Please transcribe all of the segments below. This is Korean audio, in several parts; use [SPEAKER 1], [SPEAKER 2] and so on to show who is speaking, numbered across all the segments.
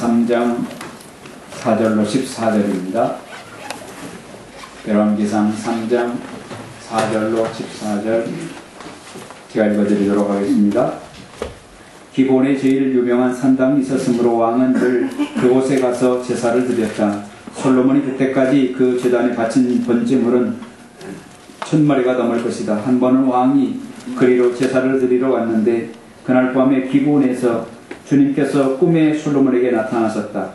[SPEAKER 1] 3장 4절로 14절입니다. 열왕기상 3장 4절로 14절 제가 읽어드리도록 하겠습니다. 기본에 제일 유명한 산당이 있었으므로 왕은 늘 그곳에 가서 제사를 드렸다. 솔로몬이 그때까지 그 제단에 바친 번제물은 1000마리가 넘을 것이다. 한 번은 왕이 그리로 제사를 드리러 왔는데 그날 밤에 기본에서 주님께서 꿈에 솔로몬에게 나타나셨다.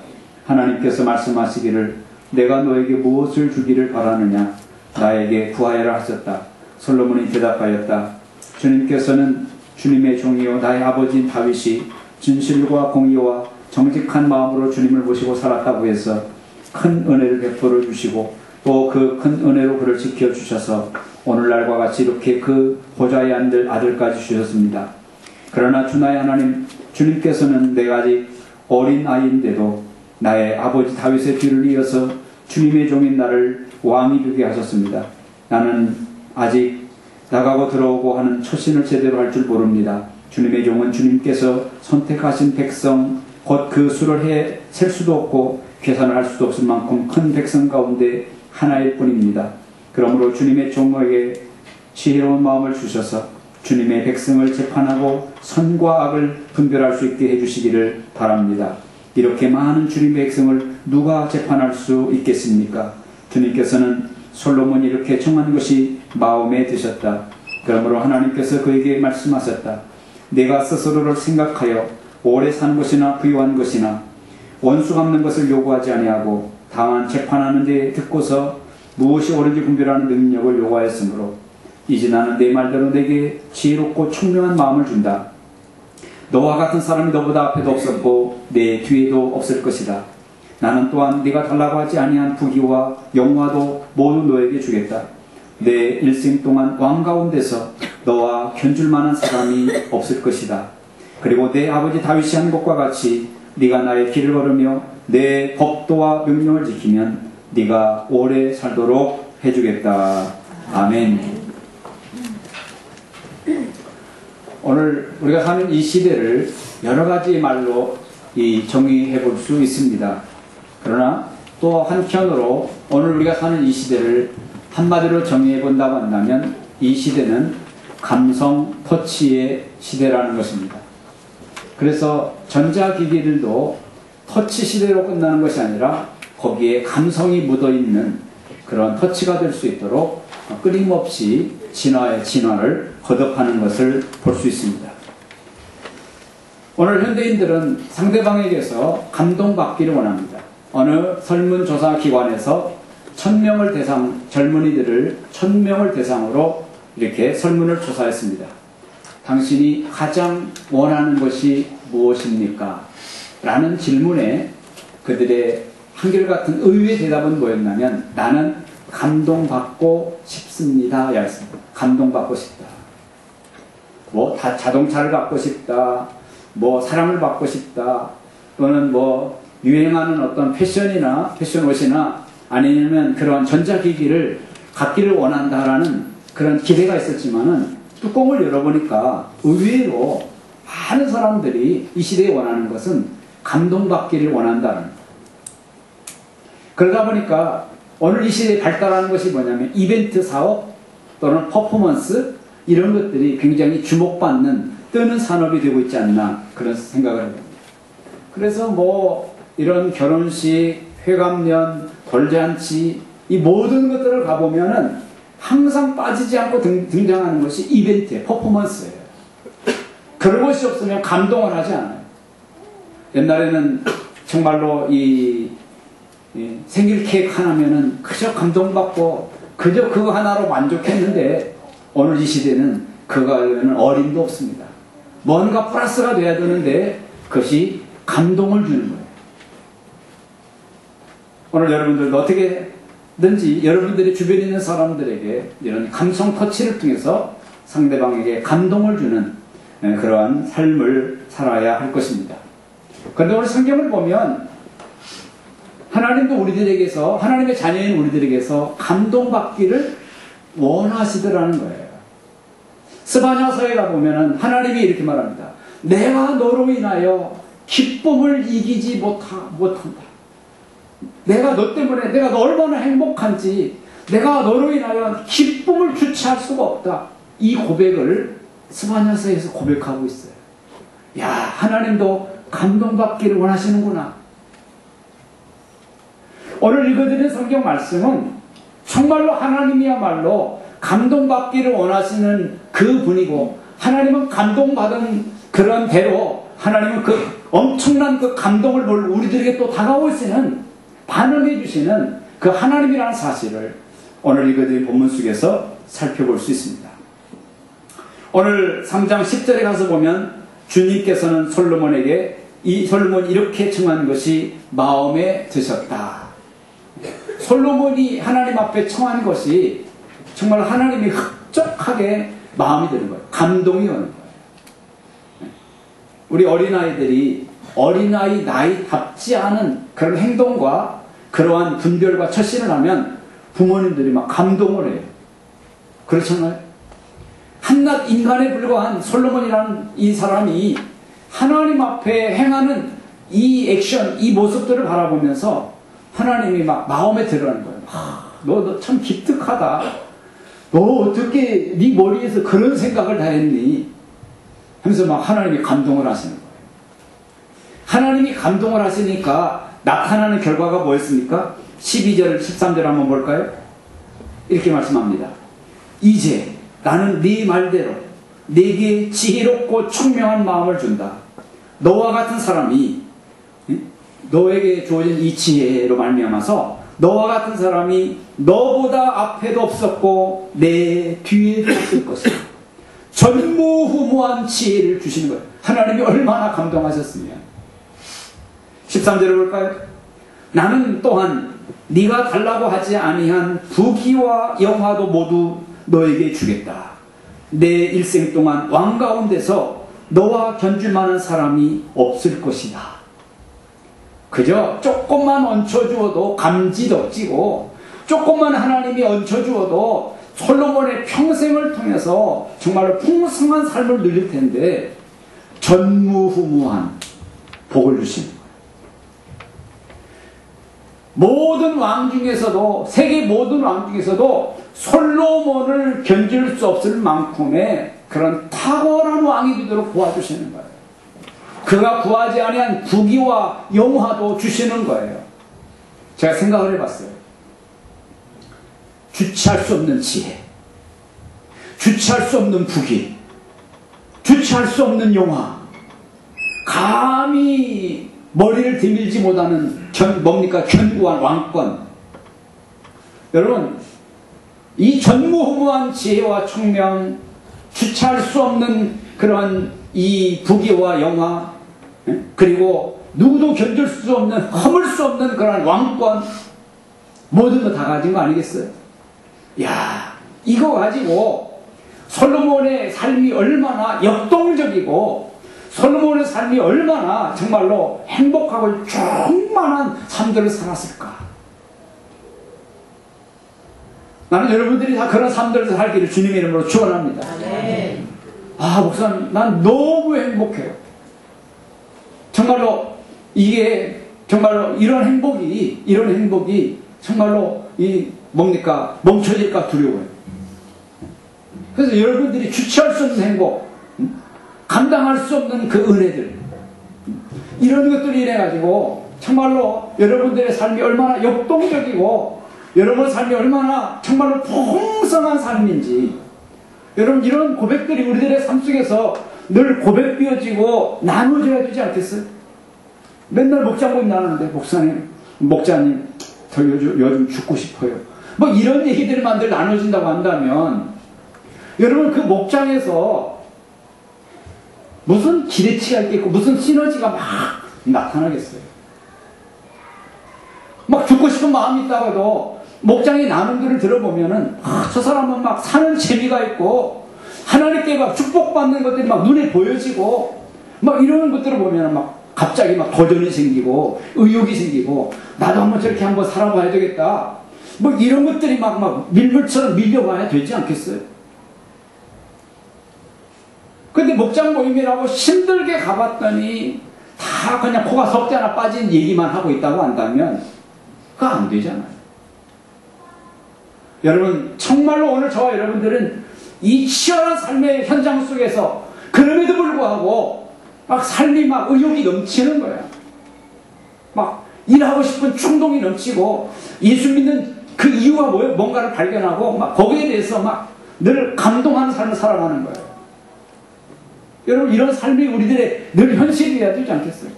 [SPEAKER 1] 하나님께서 말씀하시기를 내가 너에게 무엇을 주기를 바라느냐 나에게 구하여라 하셨다. 솔로몬이 대답하였다. 주님께서는 주님의 종이요 나의 아버지인 다윗이 진실과 공의와 정직한 마음으로 주님을 모시고 살았다고 해서 큰 은혜를 베풀어 주시고 또 그 큰 은혜로 그를 지켜주셔서 오늘날과 같이 이렇게 그 보좌에 앉을 아들까지 주셨습니다. 그러나 주 나의 하나님 주님께서는 내가 아직 어린 아이인데도 나의 아버지 다윗의 뒤를 이어서 주님의 종인 나를 왕이 되게 하셨습니다. 나는 아직 나가고 들어오고 하는 처신을 제대로 할 줄 모릅니다. 주님의 종은 주님께서 선택하신 백성 곧 그 수를 셀 수도 없고 계산을 할 수도 없을 만큼 큰 백성 가운데 하나일 뿐입니다. 그러므로 주님의 종에게 지혜로운 마음을 주셔서 주님의 백성을 재판하고 선과 악을 분별할 수 있게 해주시기를 바랍니다. 이렇게 많은 주님의 백성을 누가 재판할 수 있겠습니까? 주님께서는 솔로몬이 이렇게 청한 것이 마음에 드셨다. 그러므로 하나님께서 그에게 말씀하셨다. 내가 스스로를 생각하여 오래 산 것이나 부유한 것이나 원수 갚는 것을 요구하지 아니하고 다만 재판하는 데 듣고서 무엇이 옳은지 분별하는 능력을 요구하였으므로 이제 나는 내 말대로 내게 지혜롭고 총명한 마음을 준다. 너와 같은 사람이 너보다 앞에도 없었고 내 뒤에도 없을 것이다. 나는 또한 네가 달라고 하지 아니한 부귀와 영화도 모두 너에게 주겠다. 내 일생 동안 왕 가운데서 너와 견줄 만한 사람이 없을 것이다. 그리고 내 아버지 다윗이 한 것과 같이 네가 나의 길을 걸으며 내 법도와 명령을 지키면 네가 오래 살도록 해주겠다. 아멘. 오늘 우리가 사는 이 시대를 여러 가지 말로 정의해 볼 수 있습니다. 그러나 또 한편으로 오늘 우리가 사는 이 시대를 한마디로 정의해 본다고 한다면 이 시대는 감성 터치의 시대라는 것입니다. 그래서 전자기기들도 터치 시대로 끝나는 것이 아니라 거기에 감성이 묻어있는 그런 터치가 될 수 있도록 끊임없이 진화의 진화를 거듭하는 것을 볼 수 있습니다. 오늘 현대인들은 상대방에게서 감동받기를 원합니다. 어느 설문조사 기관에서 1000명을 젊은이들을 1000명을 대상으로 이렇게 설문을 조사했습니다. 당신이 가장 원하는 것이 무엇입니까? 라는 질문에 그들의 한결같은 의외의 대답은 뭐였냐면 나는 감동받고 싶습니다. 였습니다. 감동받고 싶다. 뭐 자동차를 갖고 싶다. 뭐 사랑을 받고 싶다. 또는 뭐 유행하는 어떤 패션 옷이나 아니면 그런 전자기기를 갖기를 원한다라는 그런 기대가 있었지만은 뚜껑을 열어보니까 의외로 많은 사람들이 이 시대에 원하는 것은 감동받기를 원한다는. 그러다 보니까 오늘 이 시대에 발달하는 것이 뭐냐면 이벤트 사업 또는 퍼포먼스 이런 것들이 굉장히 주목받는 뜨는 산업이 되고 있지 않나 그런 생각을 합니다. 그래서 뭐 이런 결혼식, 회감년, 돌잔치 이 모든 것들을 가보면은 항상 빠지지 않고 등장하는 것이 이벤트예요. 퍼포먼스예요. 그런 것이 없으면 감동을 하지 않아요. 옛날에는 정말로 생일 케이크 하나면은 그저 감동받고 그저 그거 하나로 만족했는데 오늘 이 시대는 그거에는 어림도 없습니다. 뭔가 플러스가 돼야 되는데 그것이 감동을 주는 거예요. 오늘 여러분들도 어떻게든지 여러분들이 주변에 있는 사람들에게 이런 감성 터치를 통해서 상대방에게 감동을 주는 그러한 삶을 살아야 할 것입니다. 그런데 오늘 성경을 보면 하나님도 우리들에게서 하나님의 자녀인 우리들에게서 감동받기를 원하시더라는 거예요. 스바냐서에 가보면 하나님이 이렇게 말합니다. 내가 너로 인하여 기쁨을 이기지 못한다. 내가 너 때문에 내가 너 얼마나 행복한지 내가 너로 인하여 기쁨을 주체할 수가 없다. 이 고백을 스바냐서에서 고백하고 있어요. 야, 하나님도 감동받기를 원하시는구나. 오늘 읽어드린 성경 말씀은 정말로 하나님이야말로 감동받기를 원하시는 그 분이고, 하나님은 감동받은 그런 대로 하나님은 그 엄청난 그 감동을 우리들에게 또 다가오시는, 반응해 주시는 그 하나님이라는 사실을 오늘 읽어드린 본문 속에서 살펴볼 수 있습니다. 오늘 3장 10절에 가서 보면 주님께서는 솔로몬에게 이 솔로몬이 이렇게 청한 것이 마음에 드셨다. 솔로몬이 하나님 앞에 청한 것이 정말 하나님이 흡족하게 마음이 드는 거예요. 감동이 오는 거예요. 우리 어린아이들이 어린아이 나이답지 않은 그런 행동과 그러한 분별과 처신을 하면 부모님들이 막 감동을 해요. 그렇잖아요. 한낱 인간에 불과한 솔로몬이라는 이 사람이 하나님 앞에 행하는 이 액션, 이 모습들을 바라보면서 하나님이 막 마음에 들어가는 거예요. 너 참 기특하다. 너 어떻게 네 머리에서 그런 생각을 다 했니? 하면서 막 하나님이 감동을 하시는 거예요. 하나님이 감동을 하시니까 나타나는 결과가 뭐였습니까? 12절, 13절 한번 볼까요? 이렇게 말씀합니다. 이제 나는 네 말대로 네게 지혜롭고 총명한 마음을 준다. 너와 같은 사람이, 너에게 주어진 이 지혜로 말미암아서 너와 같은 사람이 너보다 앞에도 없었고 내 뒤에도 없을 것이다. 전무후무한 지혜를 주시는 거예요. 하나님이 얼마나 감동하셨으면. 13절을 볼까요? 나는 또한 네가 달라고 하지 아니한 부귀와 영화도 모두 너에게 주겠다. 내 일생 동안 왕 가운데서 너와 견줄 만한 사람이 없을 것이다. 그저 조금만 얹혀주어도 감지덕지고, 조금만 하나님이 얹혀주어도 솔로몬의 평생을 통해서 정말로 풍성한 삶을 누릴 텐데 전무후무한 복을 주시는 거예요. 모든 왕 중에서도, 세계 모든 왕 중에서도 솔로몬을 견줄 수 없을 만큼의 그런 탁월한 왕이 되도록 도와주시는 거예요. 그가 구하지 아니한 부귀와 영화도 주시는 거예요. 제가 생각을 해봤어요. 주체할 수 없는 지혜, 주체할 수 없는 부귀, 주체할 수 없는 영화, 감히 머리를 들밀지 못하는 견고한 왕권. 여러분, 이 전무후무한 지혜와 총명, 주체할 수 없는 그러한 이 부귀와 영화, 그리고 누구도 견딜 수 없는, 허물 수 없는 그러한 왕권, 모든 거 다 가진 거 아니겠어요? 야, 이거 가지고 솔로몬의 삶이 얼마나 역동적이고 솔로몬의 삶이 얼마나 정말로 행복하고 충만한 삶들을 살았을까. 나는 여러분들이 다 그런 삶들을 살기를 주님의 이름으로 축원합니다. 목사님, 난 너무 행복해요. 정말로 이게 정말로 이런 행복이 정말로 멈춰질까 두려워요. 그래서 여러분들이 주체할 수 없는 행복, 감당할 수 없는 그 은혜들, 이런 것들을 인해가지고 정말로 여러분들의 삶이 얼마나 역동적이고 여러분의 삶이 얼마나 정말로 풍성한 삶인지, 여러분 이런 고백들이 우리들의 삶 속에서 늘 고백되어지고 나눠져야 되지 않겠어요? 맨날 목장 모임 나누는데 목자님 저 요즘 죽고 싶어요. 뭐 이런 얘기들만 늘 나눠진다고 한다면 여러분 그 목장에서 무슨 기대치가 있겠고 무슨 시너지가 막 나타나겠어요? 막 죽고 싶은 마음이 있다가도 목장의 나눔들을 들어보면은 저 사람은 막 사는 재미가 있고 하나님께 막 축복받는 것들이 막 눈에 보여지고 막 이런 것들을 보면은 막 갑자기 막 도전이 생기고 의욕이 생기고 나도 한번 저렇게 한번 살아봐야 되겠다. 뭐 이런 것들이 막 밀물처럼 밀려와야 되지 않겠어요? 근데 목장 모임이라고 힘들게 가봤더니 다 그냥 코가 석자 하나 빠진 얘기만 하고 있다고 한다면 그거 안 되잖아요. 여러분, 정말로 오늘 저와 여러분들은 이 치열한 삶의 현장 속에서 그럼에도 불구하고 막 삶이 막 의욕이 넘치는 거예요. 막 일하고 싶은 충동이 넘치고 예수 믿는 그 이유가 뭐예요? 뭔가를 발견하고 막 거기에 대해서 막 늘 감동하는 삶을 살아가는 거예요. 여러분, 이런 삶이 우리들의 늘 현실이어야 되지 않겠어요?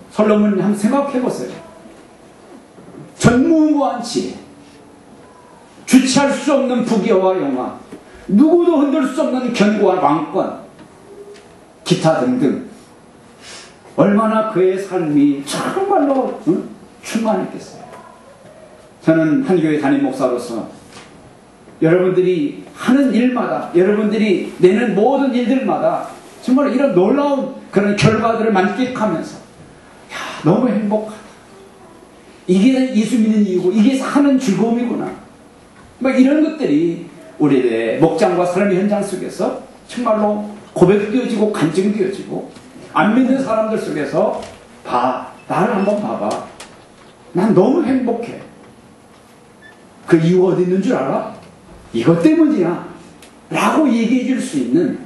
[SPEAKER 1] 솔로몬이 한번 생각해 보세요. 전무후무한 지혜, 주체할 수 없는 부귀와 영화, 누구도 흔들 수 없는 견고한 왕권, 기타 등등. 얼마나 그의 삶이 정말로 충만했겠어요. 저는 한 교회 담임 목사로서 여러분들이 하는 일마다, 여러분들이 내는 모든 일들마다 정말 이런 놀라운 그런 결과들을 만끽하면서 너무 행복하다. 이게 예수 믿는 이유고 이게 사는 즐거움이구나. 뭐 이런 것들이 우리의 목장과 삶의 현장 속에서 정말로 고백되어지고 간증되어지고 안 믿는 사람들 속에서 나를 한번 봐봐. 난 너무 행복해. 그 이유가 어디 있는 줄 알아? 이것 때문이야 라고 얘기해 줄 수 있는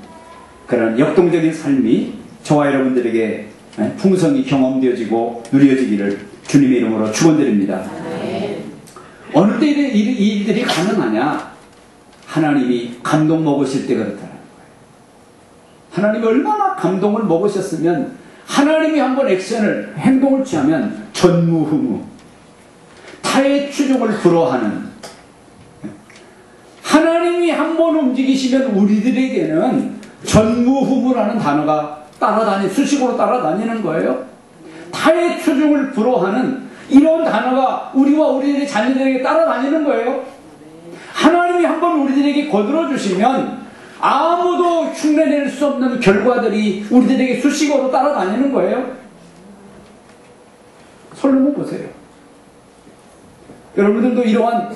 [SPEAKER 1] 그런 역동적인 삶이 저와 여러분들에게 풍성히 경험되어지고 누려지기를 주님의 이름으로 축원드립니다. 어느 때 이 일들이 가능하냐? 하나님이 감동 먹으실 때 그렇다는 거예요. 하나님이 얼마나 감동을 먹으셨으면 하나님이 한번 행동을 취하면 전무후무, 타의 추종을 불허하는, 하나님이 한번 움직이시면 우리들에게는 전무후무라는 단어가 수식어로 따라다니는 거예요. 타의 추종을 불허하는 이런 단어가 우리와 우리들의 자녀들에게 따라다니는 거예요. 하나님이 한번 우리들에게 거들어주시면 아무도 흉내낼 수 없는 결과들이 우리들에게 수식어로 따라다니는 거예요. 솔로몬 보세요. 여러분들도 이러한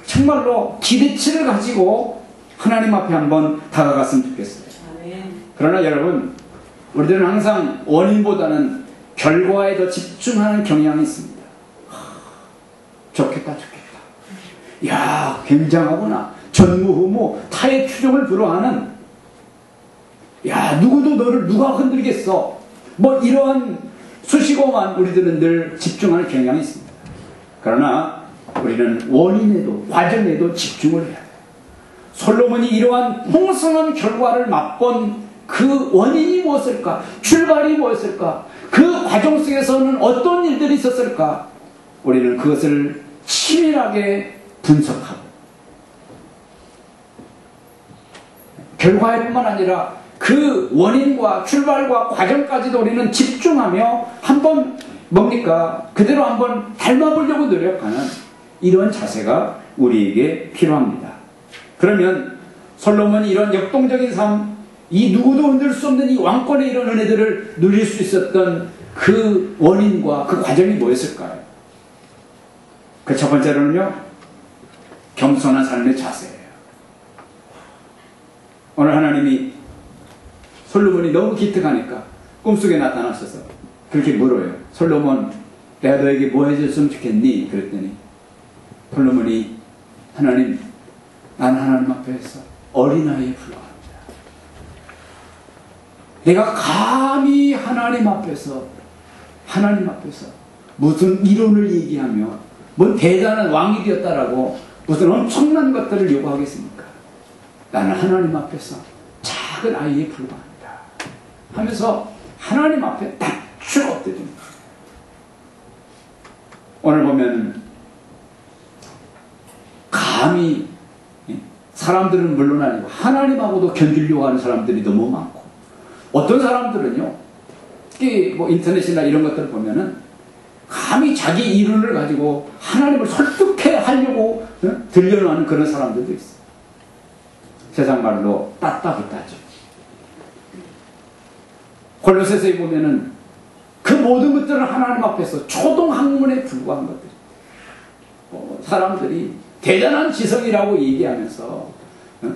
[SPEAKER 1] 정말로 기대치를 가지고 하나님 앞에 한번 다가갔으면 좋겠어요. 그러나 여러분, 우리들은 항상 원인보다는 결과에 더 집중하는 경향이 있습니다. 좋겠다. 야, 굉장하구나. 전무후무, 타의 추종을 불허하는, 야, 누구도 너를 누가 흔들겠어. 뭐 이러한 수식어만 우리들은 늘 집중하는 경향이 있습니다. 그러나 우리는 원인에도, 과정에도 집중을 해야 돼요. 솔로몬이 이러한 풍성한 결과를 맛본 그 원인이 무엇일까? 출발이 무엇일까? 그 과정 속에서는 어떤 일들이 있었을까? 우리는 그것을 치밀하게 분석하고 결과에뿐만 아니라 그 원인과 출발과 과정까지도 우리는 집중하며 한번 그대로 한번 닮아보려고 노력하는 이런 자세가 우리에게 필요합니다. 그러면 솔로몬이 이런 역동적인 삶, 이 누구도 흔들 수 없는 이 왕권의 이런 은혜들을 누릴 수 있었던 그 원인과 그 과정이 뭐였을까요? 그 첫 번째로는요, 겸손한 삶의 자세예요. 오늘 하나님이 솔로몬이 너무 기특하니까 꿈속에 나타나셔서 그렇게 물어요. 솔로몬, 내가 너에게 뭐 해줬으면 좋겠니? 그랬더니 솔로몬이, 하나님, 난 하나님 앞에서 어린아이에 불과합니다. 내가 감히 하나님 앞에서 무슨 이론을 얘기하며 뭔 대단한 왕이 되었다라고 무슨 엄청난 것들을 요구하겠습니까? 나는 하나님 앞에서 작은 아이에 불과합니다 하면서 하나님 앞에 딱 엎드립니다. 오늘 보면 감히 사람들은 물론 아니고 하나님하고도 견디려고 하는 사람들이 너무 많고, 어떤 사람들은요, 특히 뭐 인터넷이나 이런 것들을 보면은 감히 자기 이론을 가지고 하나님을 설득해 하려고 들려놓는 그런 사람들도 있어요. 세상 말로 따따붙다죠. 골로새서에 보면은 그 모든 것들은 하나님 앞에서 초동학문에 불과한 것들. 사람들이 대단한 지성이라고 얘기하면서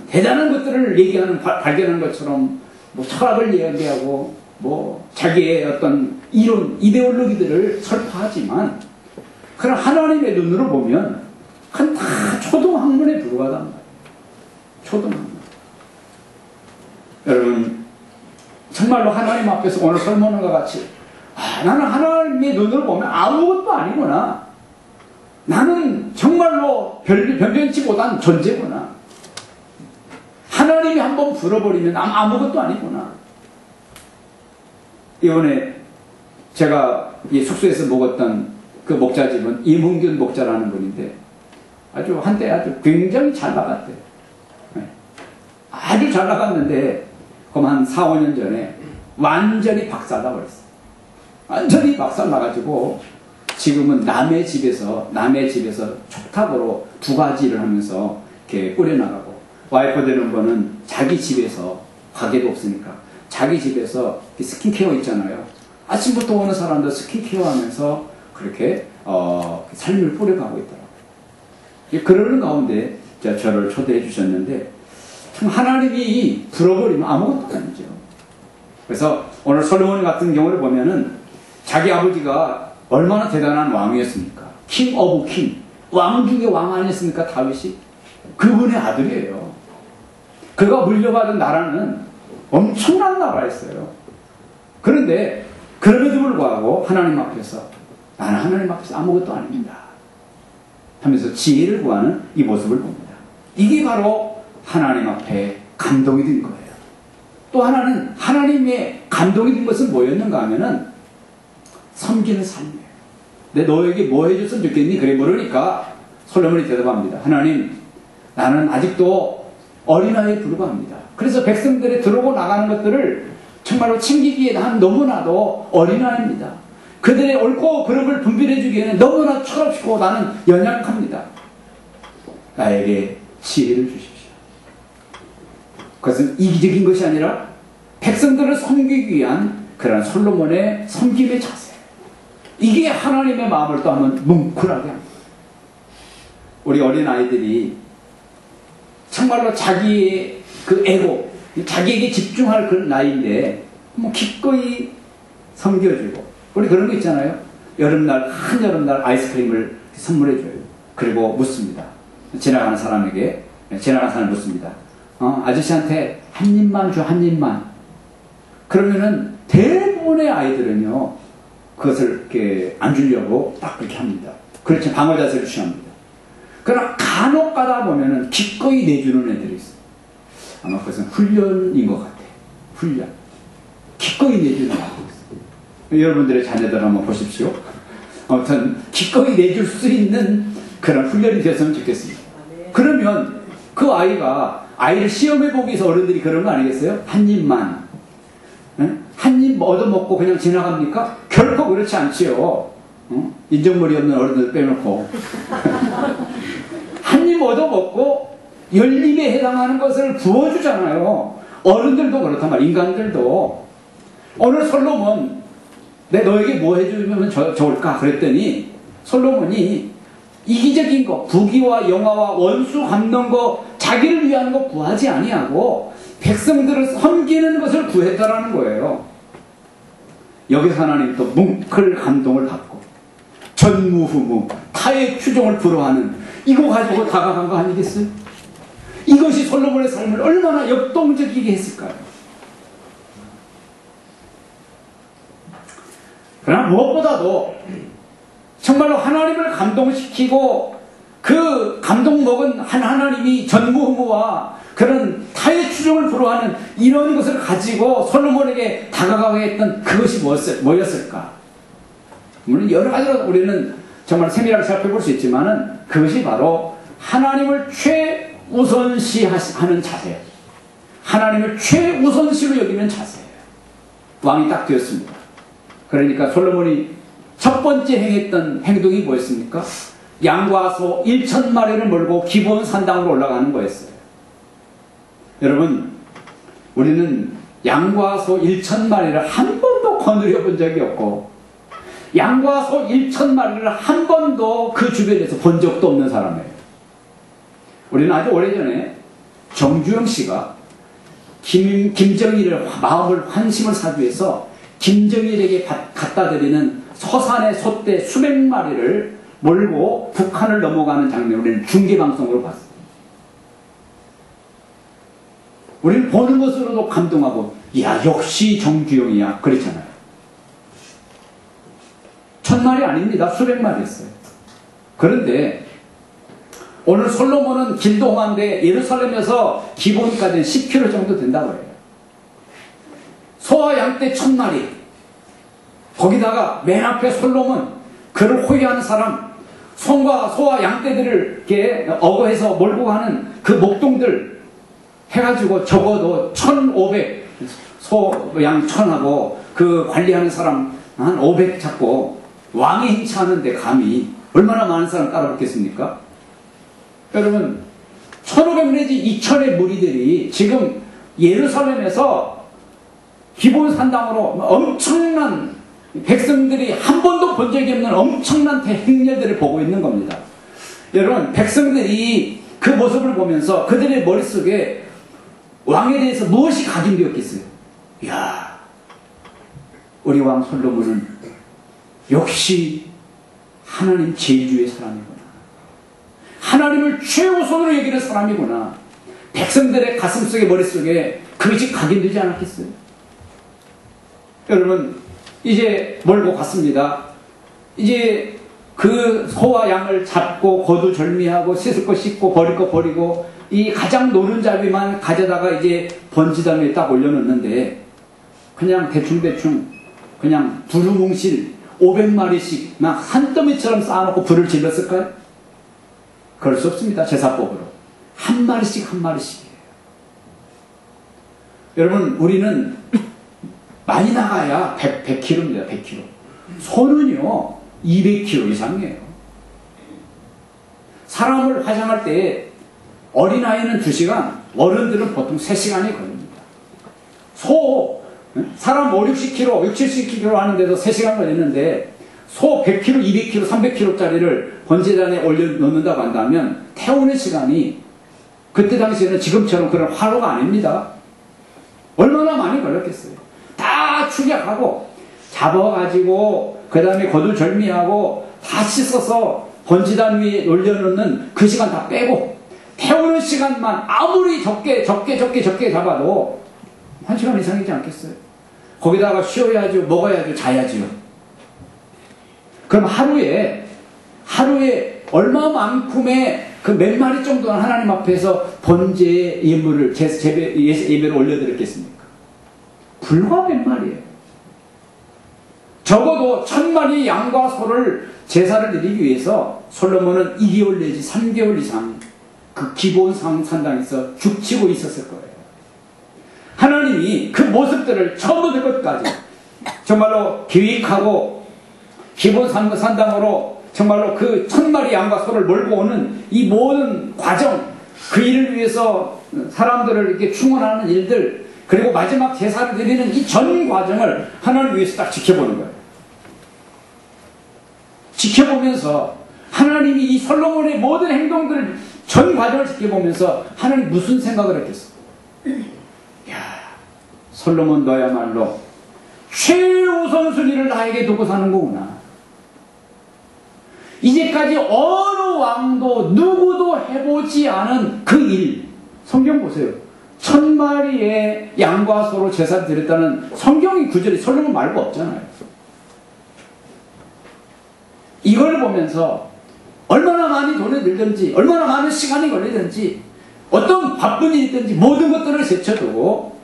[SPEAKER 1] 대단한 것들을 얘기하는, 발견하는 것처럼 뭐 철학을 얘기하고 뭐 자기의 어떤 이론, 이데올로기들을 설파하지만 그런 하나님의 눈으로 보면 한 다 초등학문에 불과하단 말이에요. 초등학문. 여러분, 정말로 하나님 앞에서 오늘 설문과 같이 나는 하나님의 눈으로 보면 아무것도 아니구나. 나는 정말로 변변치 못한 존재구나. 하나님이 한번 불어버리면 아무것도 아니구나. 이번에 제가 이 숙소에서 묵었던 그 목자집은 임흥균 목자라는 분인데 한때 아주 굉장히 잘 나갔대요. 아주 잘 나갔는데 그럼 한 4, 5년 전에 완전히 박살나버렸어요. 완전히 박살나가지고 지금은 남의 집에서 촉탁으로 두 가지를 하면서 이렇게 꾸려나가고, 와이프 되는 거는 자기 집에서 가게도 없으니까 자기 집에서 스킨케어 있잖아요. 아침부터 오는 사람들 스킨케어 하면서 그렇게 삶을 꾸려가고 있더라고요. 그러는 가운데 저를 초대해 주셨는데 참 하나님이 불어버리면 아무것도 아니죠. 그래서 오늘 솔로몬 같은 경우를 보면은 자기 아버지가 얼마나 대단한 왕이었습니까? 킹 오브 킹, 왕 중에 왕 아니었습니까? 다윗이 그분의 아들이에요. 그가 물려받은 나라는 엄청난 나라였어요. 그런데 그럼에도 불구하고 하나님 앞에서 나는 하나님 앞에서 아무것도 아닙니다 하면서 지혜를 구하는 이 모습을 봅니다. 이게 바로 하나님 앞에 감동이 된 거예요. 또 하나는 하나님의 감동이 된 것은 뭐였는가 하면은 섬기는 삶이에요. 내 너에게 뭐 해줬으면 좋겠니? 그래 물으니까 솔로몬이 대답합니다. 하나님, 나는 아직도 어린아이에 불과합니다. 그래서 백성들이 들어오고 나가는 것들을 정말로 챙기기에 난 너무나도 어린아이입니다. 그들의 옳고 그름을 분별해주기에는 너무나 철없고 나는 연약합니다. 나에게 지혜를 주십시오. 그것은 이기적인 것이 아니라 백성들을 섬기기 위한 그런 솔로몬의 섬김의 자세. 이게 하나님의 마음을 또 한번 뭉클하게 합니다. 우리 어린아이들이 정말로 자기의 그 에고, 자기에게 집중할 그런 나이인데 기꺼이 섬겨주고, 우리 그런 거 있잖아요. 한여름날 아이스크림을 선물해줘요. 그리고 묻습니다. 지나가는 사람에게, 지나가는 사람 묻습니다. 아저씨한테 한 입만 줘, 한 입만. 그러면은 대부분의 아이들은요, 그것을 이렇게 안 주려고 딱 그렇게 합니다. 그렇지, 방어 자세를 취합니다. 그러나 간혹 가다 보면은 기꺼이 내주는 애들이 있어요. 아마 그것은 훈련인 것 같아요. 훈련. 기꺼이 내주는 애들이 있어요. 여러분들의 자녀들 한번 보십시오. 아무튼 기꺼이 내줄 수 있는 그런 훈련이 됐으면 좋겠습니다. 그러면 그 아이를 시험해보기 위해서 어른들이 그런 거 아니겠어요? 한 입만. 한 입 얻어먹고 그냥 지나갑니까? 결코 그렇지 않지요. 인정머리 없는 어른들 빼놓고. 한 입 얻어먹고 열입에 해당하는 것을 부어주잖아요. 어른들도 그렇단 말이에요. 인간들도. 오늘 솔로몬, 내 너에게 뭐 해주면 좋을까? 그랬더니 솔로몬이 이기적인 거, 부귀와 영화와 원수 갚는 거, 자기를 위한 거 구하지 아니하고 백성들을 섬기는 것을 구했다라는 거예요. 여기서 하나님 또 뭉클 감동을 받고 전무후무 타의 추종을 불허하는 이거 가지고 다가간 거 아니겠어요? 이것이 솔로몬의 삶을 얼마나 역동적이게 했을까요? 그러나 무엇보다도 정말로 하나님을 감동시키고 그 감동 먹은 하나님이 전무후무와 그런 타의 추종을 불허하는 이런 것을 가지고 솔로몬에게 다가가게 했던 그것이 뭐였을까? 물론 여러 가지로 우리는 정말 세밀하게 살펴볼 수 있지만은 그것이 바로 하나님을 최우선시하는 자세예요. 하나님을 최우선시로 여기는 자세예요. 왕이 딱 되었습니다. 그러니까 솔로몬이 첫 번째 행했던 행동이 뭐였습니까? 양과 소 1,000마리를 몰고 기브온 산당으로 올라가는 거였어요. 여러분, 우리는 양과 소 1,000마리를 한 번도 거느려 본 적이 없고 양과 소 1,000마리를 한 번도 그 주변에서 본 적도 없는 사람이에요. 우리는 아주 오래전에 정주영 씨가 김정일의 마음을 환심을 사기 위해서 김정일에게 갖다 드리는 서산의 소떼 수백 마리를 몰고 북한을 넘어가는 장면을 우리는 중계방송으로 봤어요. 우리는 보는 것으로도 감동하고, 야, 역시 정주영이야. 그랬잖아요. 1000마리 아닙니다. 수백 마리였어요. 그런데 오늘 솔로몬은 길도 험한데 예루살렘에서 기본까지는 10km 정도 된다고 해요. 소와 양떼 1000마리. 거기다가 맨 앞에 솔로몬, 그를 호위하는 사람, 소와 양떼들을 이렇게 어거해서 몰고 가는 그 목동들 해가지고 적어도 1500, 소, 양 1000하고 그 관리하는 사람 한 500 잡고 왕의 힘차 하는데 감히 얼마나 많은 사람 따라붙겠습니까? 여러분, 1500 내지 2000의 무리들이 지금 예루살렘에서 기본 산당으로 엄청난 백성들이 한 번도 본 적이 없는 엄청난 행렬들을 보고 있는 겁니다. 여러분, 백성들이 그 모습을 보면서 그들의 머릿속에 왕에 대해서 무엇이 각인되었겠어요? 이야, 우리 왕 솔로몬은 역시 하나님 제주의 사람이구나. 하나님을 최우선으로 여기는 사람이구나. 백성들의 가슴속에 머릿속에 그것이 각인되지 않았겠어요? 여러분, 이제 몰고 갔습니다. 이제 그 소와 양을 잡고 거두절미하고 씻을 거 씻고 버릴 거 버리고 이 가장 노른자위만 가져다가 이제 번지단위에 딱 올려놓는데 그냥 대충대충 그냥 두루뭉실 500마리씩 막 산더미처럼 쌓아놓고 불을 질렀을까요? 그럴 수 없습니다. 제사법으로. 한 마리씩 한 마리씩이에요. 여러분, 우리는 많이 나가야 100kg입니다. 100kg. 소는요 200kg 이상이에요. 사람을 화장할 때 어린아이는 2시간, 어른들은 보통 3시간이 걸립니다. 사람 5, 60kg, 70kg 하는데도 3시간 걸리는데 소 100kg, 200kg, 300kg짜리를 번제단에 올려놓는다고 한다면 태우는 시간이 그때 당시에는 지금처럼 그런 화로가 아닙니다. 얼마나 많이 걸렸겠어요. 다 축약하고 잡아가지고 그 다음에 거두절미하고 다 씻어서 번지단 위에 올려놓는 그 시간 다 빼고 태우는 시간만 아무리 적게 잡아도 1시간 이상이지 않겠어요? 거기다가 쉬어야죠, 먹어야죠, 자야죠. 그럼 하루에 얼마만큼의 그 몇 마리 정도는 하나님 앞에서 번제 예물을 예배를 올려드렸겠습니까? 불과 몇 마리예요. 적어도 1000마리 양과 소를 제사를 드리기 위해서 솔로몬은 2개월 내지 3개월 이상 그 기본 산당에서 죽치고 있었을 거예요. 하나님이 그 모습들을 처음부터 끝까지 정말로 계획하고 기본 산당으로 정말로 그 1000마리 양과 소를 몰고 오는 이 모든 과정, 그 일을 위해서 사람들을 이렇게 충원하는 일들, 그리고 마지막 제사를 드리는 이 전 과정을 하나님 위해서 딱 지켜보는 거예요. 지켜보면서 하나님이 이 솔로몬의 모든 행동들을 전 과정을 지켜보면서 하나님 무슨 생각을 했겠어? 야, 솔로몬 너야말로 최우선순위를 나에게 두고 사는 거구나. 이제까지 어느 왕도 누구도 해보지 않은 그 일. 성경 보세요. 1000마리의 양과 소로 제사를 드렸다는 성경의 구절이 솔로몬 말고 없잖아요. 이걸 보면서 얼마나 많이 돈이 들든지 얼마나 많은 시간이 걸리든지 어떤 바쁜 일이 있든지 모든 것들을 제쳐두고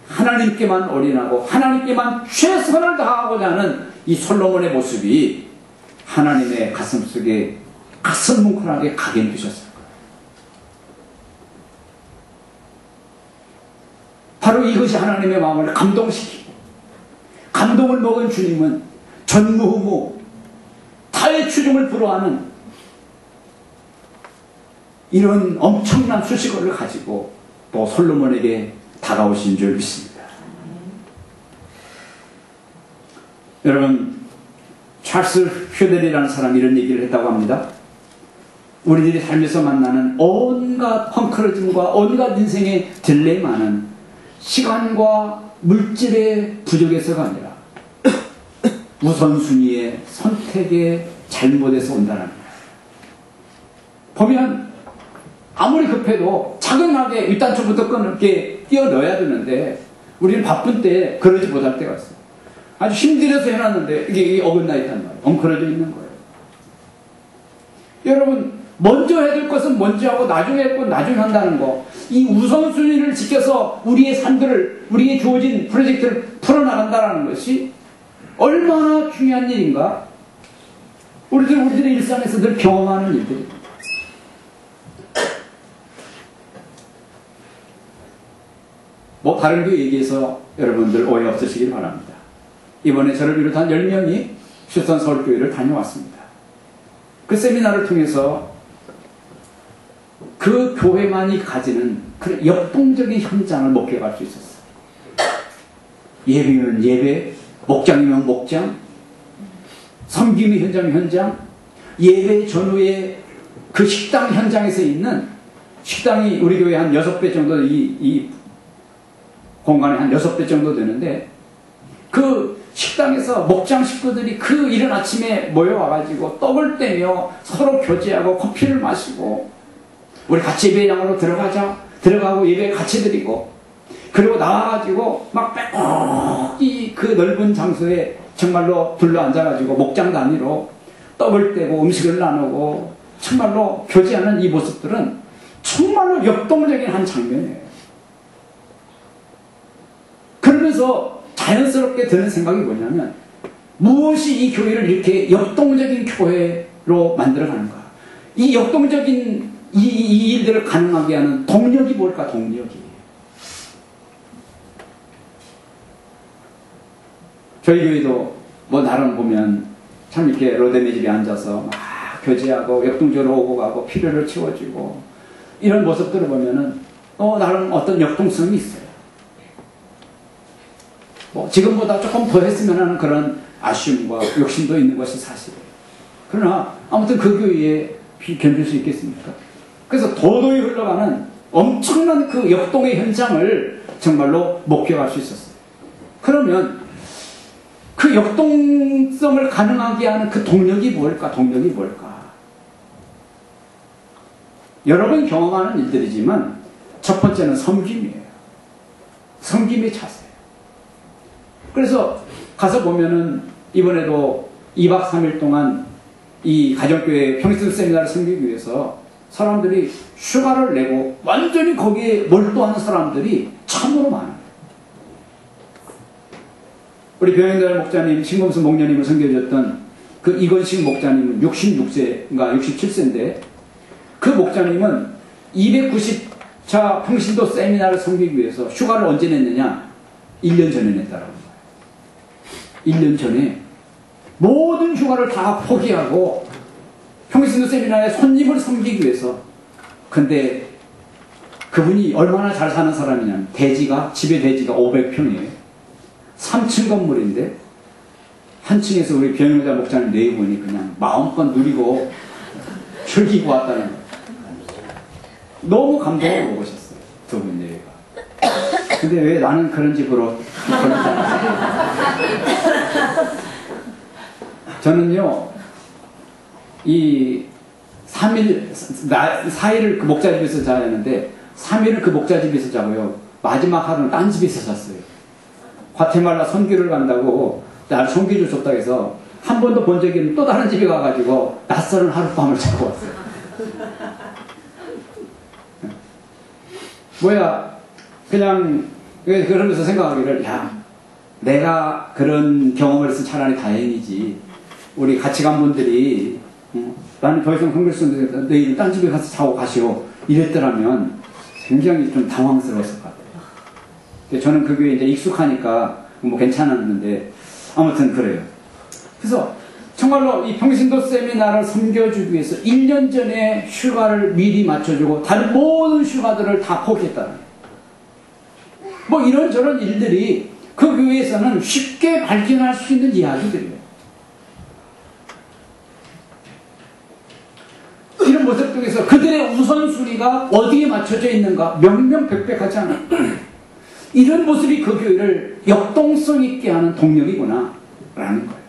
[SPEAKER 1] 하나님께만 올인하고 하나님께만 최선을 다하고자 하는 이 솔로몬의 모습이 하나님의 가슴속에 가슴 뭉클하게 각인되셨을 거예요. 바로 이것이 하나님의 마음을 감동시키고, 감동을 먹은 주님은 전무후무 타의 추종을 불허하는 이런 엄청난 수식어를 가지고 또 솔로몬에게 다가오신 줄 믿습니다. 여러분, 찰스 휴델이라는 사람이 이런 얘기를 했다고 합니다. 우리들이 삶에서 만나는 온갖 펑크러짐과 온갖 인생의 딜레마는 시간과 물질의 부족에서가 아니라 우선순위의 선택의 잘못에서 온다는 거예요. 보면 아무리 급해도 차근하게 일단 처부터 끊게 뛰어넣어야 되는데 우리는 바쁜 때 그러지 못할 때가 있어요. 아주 힘들어서 해놨는데 이게 어긋나 있단 말이에요. 엉클어져 있는 거예요. 여러분, 먼저 해야 될 것은 먼저 하고 나중에 할 건 나중에 한다는 거. 이 우선순위를 지켜서 우리의 삶들을, 우리의 주어진 프로젝트를 풀어나간다는 것이 얼마나 중요한 일인가? 우리들의 일상에서 늘 경험하는 일들입니다. 뭐 다른 거 얘기해서 여러분들 오해 없으시길 바랍니다. 이번에 저를 비롯한 10명이 휴스턴 서울교회를 다녀왔습니다. 그 세미나를 통해서 그 교회만이 가지는 그런 역동적인 현장을 목격할 수 있었어요. 예배면 예배, 목장이면 목장, 섬김의 현장이면 현장, 예배 전후에 그 식당 현장에서 있는 식당이 우리 교회 한 6배 정도 이 공간에 한 6배 정도 되는데 그 식당에서 목장 식구들이 그 이른 아침에 모여와가지고 떡을 떼며 서로 교제하고 커피를 마시고 우리 같이 예배장으로 들어가고 예배 같이 드리고 그리고 나와가지고 막 빼곡히 그 넓은 장소에 정말로 둘러앉아가지고 목장 단위로 떡을 떼고 음식을 나누고 정말로 교제하는 이 모습들은 정말로 역동적인 한 장면이에요. 그러면서 자연스럽게 드는 생각이 뭐냐면 무엇이 이 교회를 이렇게 역동적인 교회로 만들어가는가? 이 역동적인 이 일들을 가능하게 하는 동력이 뭘까? 동력이. 저희 교회도 뭐 나름 보면 참 이렇게 로데메 집에 앉아서 막 교제하고 역동적으로 오고 가고 필요를 채워주고 이런 모습들을 보면은 나름 어떤 역동성이 있어요. 뭐 지금보다 조금 더 했으면 하는 그런 아쉬움과 욕심도 있는 것이 사실이에요. 그러나 아무튼 그 교회에 견딜 수 있겠습니까? 그래서 도도히 흘러가는 엄청난 그 역동의 현장을 정말로 목격할 수 있었어요. 그러면 그 역동성을 가능하게 하는 그 동력이 뭘까? 동력이 뭘까? 여러 번 경험하는 일들이지만 첫 번째는 섬김이에요. 섬김의 자세. 그래서 가서 보면은 이번에도 2박 3일 동안 이 가정교회 평신 세미나를 섬기기 위해서 사람들이 휴가를 내고 완전히 거기에 몰두하는 사람들이 참으로 많아요. 우리 병행달 목자님, 신검수 목녀님을 섬겨줬던 그 이건식 목자님은 66세인가 67세인데 그 목자님은 290차 평신도 세미나를 섬기기 위해서 휴가를 언제 냈느냐? 1년 전에 냈다라고 합니다. 1년 전에 모든 휴가를 다 포기하고 평신도 세미나에 손님을 섬기기 위해서. 근데 그분이 얼마나 잘 사는 사람이냐면 집의 대지가 500평이에요. 3층 건물인데 한 층에서 우리 병영자 목사님 네 분이 그냥 마음껏 누리고 즐기고 왔다는 거예요. 너무 감동을 먹으셨어요. 두 분 얘기가. 근데 왜 나는 그런 집으로 저는요 이 4일을 그 목자집에서 자야 하는데 3일을 그 목자집에서 자고요 마지막 하루는 딴 집에서 잤어요. 과테말라 선교를 간다고 날 선교를 줬다고 해서 한 번도 본 적이 없는 또 다른 집에 가가지고 낯설은 하룻밤을 자고 왔어요. 뭐야 그냥 그러면서 생각하기를 내가 그런 경험을 해서 차라리 다행이지 우리 같이 간 분들이 나는 더 이상 섬길 수 없는데 내일 딴 집에 가서 자고 가시오 이랬더라면 굉장히 좀 당황스러웠을 것 같아요. 저는 그 교회에 이제 익숙하니까 뭐 괜찮았는데 아무튼 그래요. 그래서 정말로 이 평신도 세미나를 섬겨주기 위해서 1년 전에 휴가를 미리 맞춰주고 다른 모든 휴가들을 다 포기했다는 거예요. 뭐 이런저런 일들이 그 교회에서는 쉽게 발견할 수 있는 이야기들이에요. 이런 모습 속에서 그들의 우선순위가 어디에 맞춰져 있는가 명명백백하지 않아요. 이런 모습이 그 교회를 역동성 있게 하는 동력이구나 라는 거예요.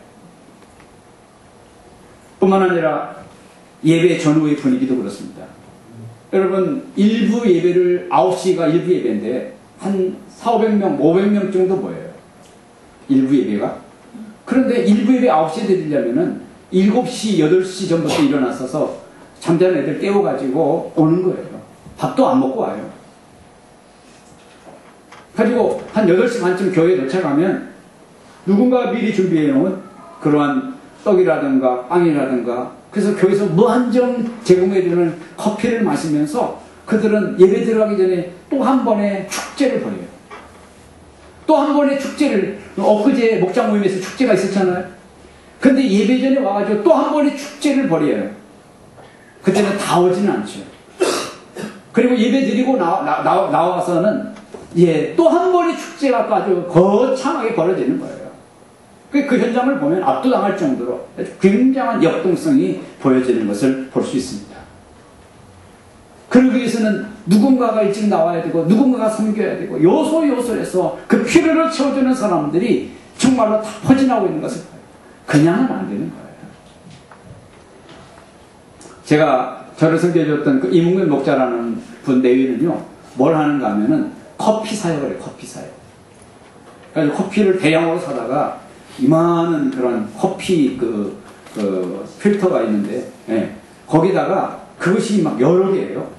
[SPEAKER 1] 뿐만 아니라 예배 전후의 분위기도 그렇습니다. 여러분, 일부 예배를 9시가 일부 예배인데 한 400, 500명, 500명 정도 모여요. 일부 예배가. 그런데 일부 예배 9시에 드리려면은 7시, 8시 전부터 일어나서서 잠자는 애들 깨워가지고 오는 거예요. 밥도 안 먹고 와요. 그리고 한 8시 반쯤 교회에 도착하면 누군가 미리 준비해 놓은 그러한 떡이라든가 빵이라든가, 그래서 교회에서 무한정 제공해주는 커피를 마시면서 그들은 예배 들어가기 전에 또 한 번의 축제를 벌여요. 또 한 번의 축제를, 엊그제 목장 모임에서 축제가 있었잖아요. 근데 예배 전에 와가지고 또 한 번의 축제를 벌여요. 그때는 다 오지는 않죠. 그리고 예배 드리고 나와서는 또 한 번의 축제가 또 아주 거창하게 벌어지는 거예요. 그 현장을 보면 압도당할 정도로 굉장한 역동성이 보여지는 것을 볼 수 있습니다. 그러기 위해서는 누군가가 일찍 나와야 되고 누군가가 섬겨야 되고 요소요소에서 그 필요를 채워주는 사람들이 정말로 다 퍼져나오고 있는 것을 봐요. 그냥은 안 되는 거예요. 제가 저를 섬겨줬던 그 이문근 목자라는 분 내외는요, 뭘 하는가 하면은 커피 사역을 해요. 커피 사역. 그래서 커피를 대량으로 사다가 이만한 그런 커피 필터가 있는데, 거기다가 그것이 막 여러 개예요.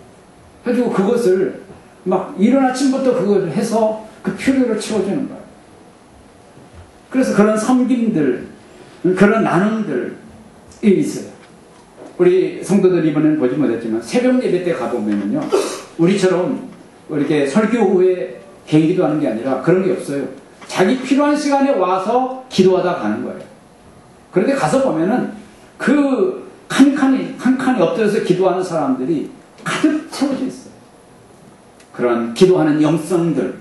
[SPEAKER 1] 그래가지고 그것을 막 이른 아침부터 그걸 해서 그 필요를 채워주는 거예요. 그래서 그런 섬김들, 그런 나눔들이 있어요. 우리 성도들 이번에는 보지 못했지만 새벽 예배 때 가보면요, 우리처럼 이렇게 설교 후에 개인기도 하는 게 아니라 그런 게 없어요. 자기 필요한 시간에 와서 기도하다 가는 거예요. 그런데 가서 보면은 그 한 칸이 엎드려서 기도하는 사람들이 가득 채워져 있어요. 그런 기도하는 영성들.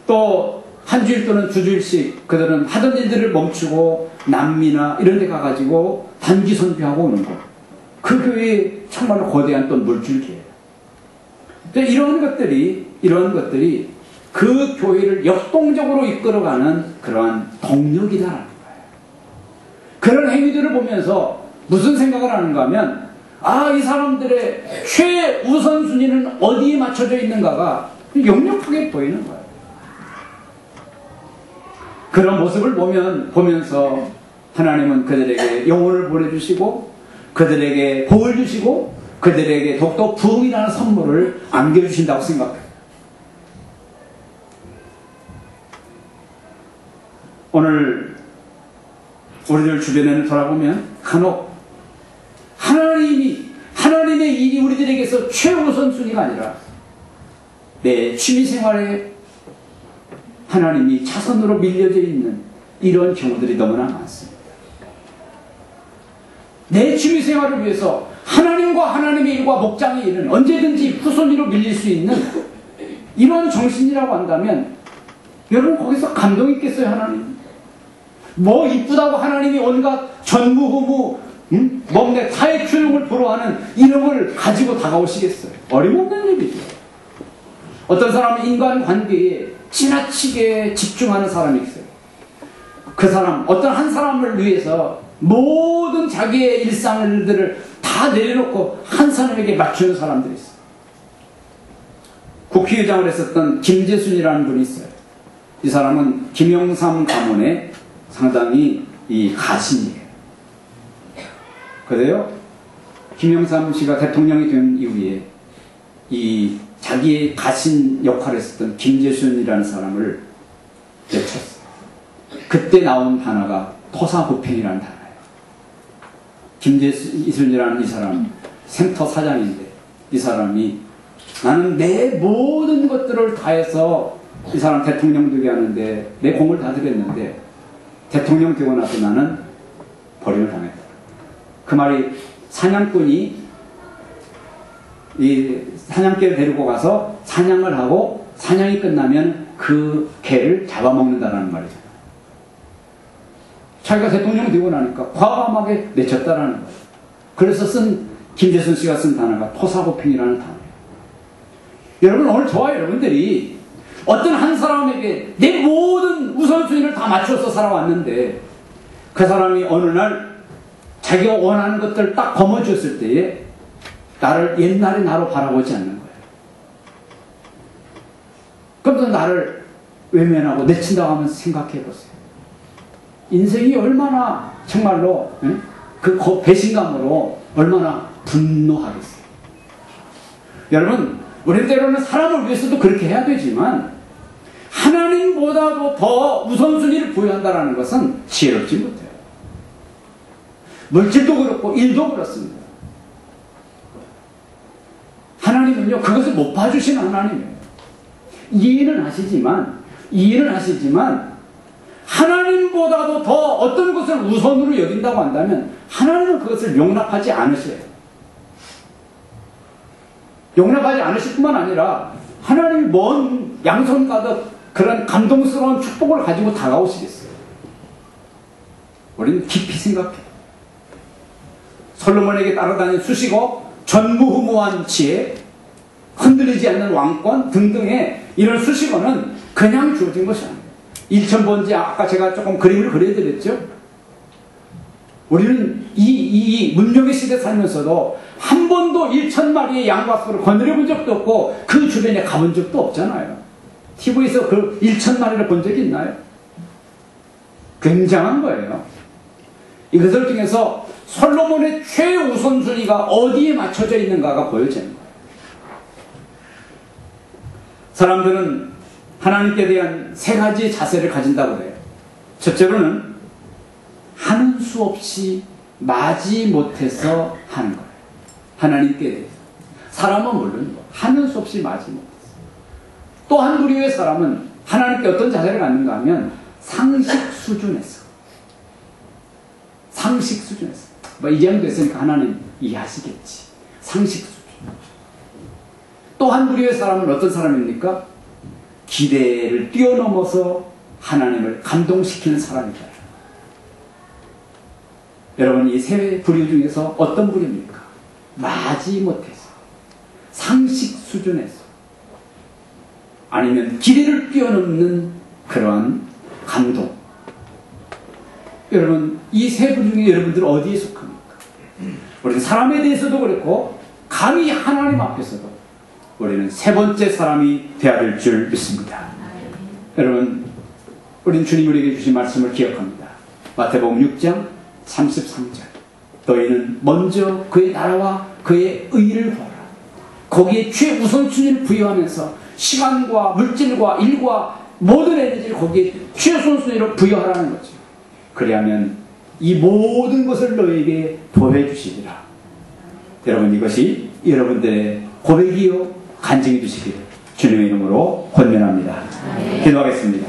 [SPEAKER 1] 또 한 주일 또는 두 주일씩 그들은 하던 일들을 멈추고 남미나 이런 데 가가지고 단기 선교하고 오는 거. 그 교회에 정말로 거대한 또 물줄기예요. 이런 것들이 그 교회를 역동적으로 이끌어가는 그러한 동력이다라는 거예요. 그런 행위들을 보면서 무슨 생각을 하는가 하면, 이 사람들의 최우선순위는 어디에 맞춰져 있는가가 역력하게 보이는 거예요. 그런 모습을 보면서 하나님은 그들에게 영혼을 보내주시고 그들에게 복을 주시고 그들에게 더욱더 부흥이라는 선물을 안겨주신다고 생각해요. 오늘 우리들 주변에는 돌아보면 간혹 하나님의 일이 우리들에게서 최우선순위가 아니라 내 취미생활에 하나님이 차선으로 밀려져 있는 이런 경우들이 너무나 많습니다. 내 취미생활을 위해서 하나님과 하나님의 일과 목장의 일은 언제든지 후순위로 밀릴 수 있는 이런 정신이라고 한다면 여러분 거기서 감동 있겠어요? 하나님 뭐 이쁘다고 하나님이 온갖 전무후무 내 타의 효용을 불허하는 이런 걸 가지고 다가오시겠어요? 어림없는 일이죠. 어떤 사람은 인간관계에 지나치게 집중하는 사람이 있어요. 그 사람, 어떤 한 사람을 위해서 모든 자기의 일상들을 다 내려놓고 한 사람에게 맞추는 사람들이 있어요. 국회의장을 했었던 김재순이라는 분이 있어요. 이 사람은 김영삼 가문의 상당히 이 가신이에요. 그래요? 김영삼 씨가 대통령이 된 이후에 이 자기의 가신 역할을 했었던 김재순이라는 사람을 내쳤어요. 그때 나온 단어가 토사구팽이라는 단어예요. 김재순이라는 이 사람 센터 사장인데 이 사람이 나는 내 모든 것들을 다해서 이 사람 대통령 되게 하는데 내 공을 다 들였는데 대통령 되고 나서 나는 버림을 당했다. 그 말이 사냥꾼이 이 사냥개를 데리고 가서 사냥을 하고 사냥이 끝나면 그 개를 잡아먹는다라는 말이잖아요. 자기가 대통령 되고 나니까 과감하게 내쳤다라는 거예요. 그래서 김재순 씨가 쓴 단어가 토사구팽이라는 단어예요. 여러분 오늘 저와 여러분들이 어떤 한 사람에게 내 모든 우선순위를 다 맞춰서 살아왔는데 그 사람이 어느 날 자기가 원하는 것들을 딱 거머쥐었을 때에 나를 옛날의 나로 바라보지 않는 거예요. 그럼 또 나를 외면하고 내친다고 하면서 생각해 보세요. 인생이 얼마나 정말로 그 배신감으로 얼마나 분노하겠어요. 여러분, 우리 때로는 사람을 위해서도 그렇게 해야 되지만 하나님보다도 더 우선순위를 부여한다는 것은 지혜롭지 못해요. 물질도 그렇고 일도 그렇습니다. 하나님은요, 그것을 못 봐주시는 하나님이에요. 이해는 하시지만 하나님보다도 더 어떤 것을 우선으로 여긴다고 한다면 하나님은 그것을 용납하지 않으셔요. 용납하지 않으실 뿐만 아니라 하나님이 먼 양손 가득 그런 감동스러운 축복을 가지고 다가오시겠어요. 우리는 깊이 생각해요. 솔로몬에게 따라다닌 수식어, 전무후무한 지혜, 흔들리지 않는 왕권 등등의 이런 수식어는 그냥 주어진 것이 아니에요. 일천번지 아까 제가 조금 그림을 그려드렸죠. 우리는 이 문명의 시대 살면서도 한 번도 1,000마리의 양과 소를 거느려 본 적도 없고 그 주변에 가본 적도 없잖아요. TV에서 그 1,000마리를 본 적이 있나요? 굉장한 거예요. 이것을 통해서 솔로몬의 최우선순위가 어디에 맞춰져 있는가가 보여지는 거예요. 사람들은 하나님께 대한 세 가지 자세를 가진다고 해요. 첫째로는 하는 수 없이 마지 못해서 하는 거예요. 하나님께 대해서. 사람은 물론 하는 수 없이 마지 못해서. 또 한 부류의 사람은 하나님께 어떤 자세를 갖는가 하면 상식 수준에서. 이 정도 됐으니까 하나님 이해하시겠지. 상식 수준. 또 한 부류의 사람은 어떤 사람입니까? 기대를 뛰어넘어서 하나님을 감동시키는 사람이다. 여러분, 이 세 부류 중에서 어떤 부류입니까? 마지 못해서, 상식 수준에서, 아니면 기대를 뛰어넘는 그러한 감동. 여러분, 이 세 부류 중에 여러분들은 어디에 속합니까? 우리는 사람에 대해서도 그렇고 감히 하나님 앞에서도 우리는 세 번째 사람이 되어야 될 줄 믿습니다. 여러분, 우리는 주님 우리에게 주신 말씀을 기억합니다. 마태복음 6장 33절. 너희는 먼저 그의 나라와 그의 의를 구하라. 거기에 최우선순위를 부여하면서 시간과 물질과 일과 모든 에너지를 거기에 최우선순위로 부여하라는 거죠. 그리하면 이 모든 것을 너에게 더해 주시리라. 여러분, 이것이 여러분들의 고백이요 간증해 주시기를 주님의 이름으로 권면합니다. 기도하겠습니다.